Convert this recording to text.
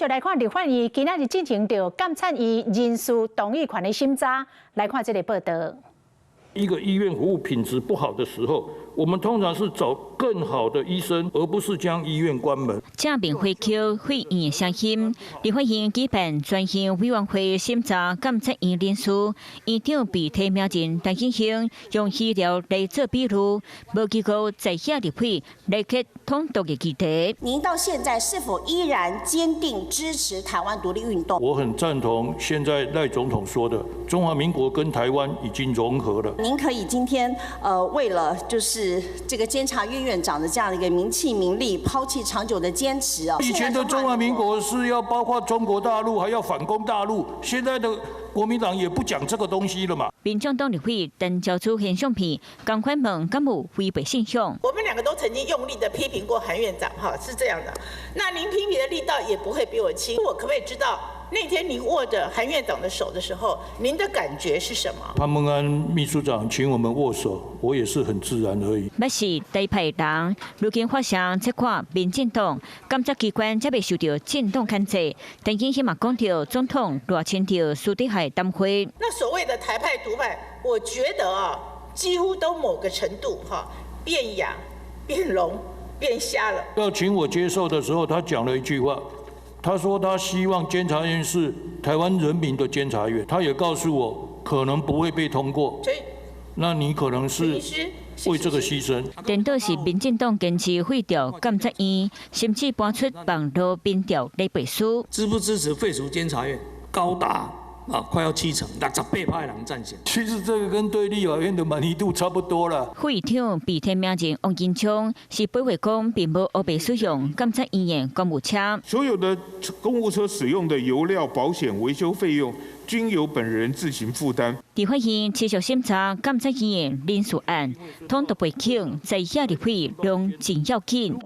就來看立法院今仔日進行着監察院人事動議權的審查，來看這個報道。一個醫院服務品質不好的時候，我們通常是找更好的醫生，而不是將醫院關門。正面回扣會員的聲音，立法院舉辦專項委員會審查監察院人事，院長被提名人陳建興用資料來做筆錄，無經過在野立委來給統獨的議題。您到現在是否依然堅定支持台灣獨立運動？我很贊同現在賴總統說的，中華民國跟台灣已經融合了。您可以今天為了就是這個監察院院長的這樣的一個名氣名利，拋棄長久的堅持啊！以前的中華民國是要包括中國大陸，還要反攻大陸，現在的國民黨也不講這個東西了嘛。民眾黨立委陳昭姿現相片，趕快問敢有違背現象？我們兩個都曾經用力的批評過韓院長，哈，是這樣的。那您批評的力道也不會比我輕。我可不可以知道？那天您握着韓院長的手的時候，您的感覺是什麼？潘孟安秘書長請我們握手，我也是很自然而已。要是台派人，如今發生這款民進黨監察機關才未受到政黨牽制，但今天嘛講到總統熱情到私底下談會。那所謂的台派獨派，我覺得啊，幾乎都某個程度哈變啞、變聾、變瞎了。要請我接受的時候，他講了一句話。他說他希望監察院是台灣人民的監察院，他也告訴我可能不會被通過。那你可能是為這個犧牲。顛倒是民進黨堅持廢掉監察院，甚至搬出網絡民調來背書。支不支持廢除監察院？高達快要70%，那68%派人贊成。其實這個跟對立法院的滿意度差不多了。副院長被提名人王金昌是北回講，並無黑白使用監察院的公務車。所有的公務車使用的油料、保險、維修費用，均由本人自行負擔。立法院持續審查監察院人事案，統獨背景在野立委攏真要緊。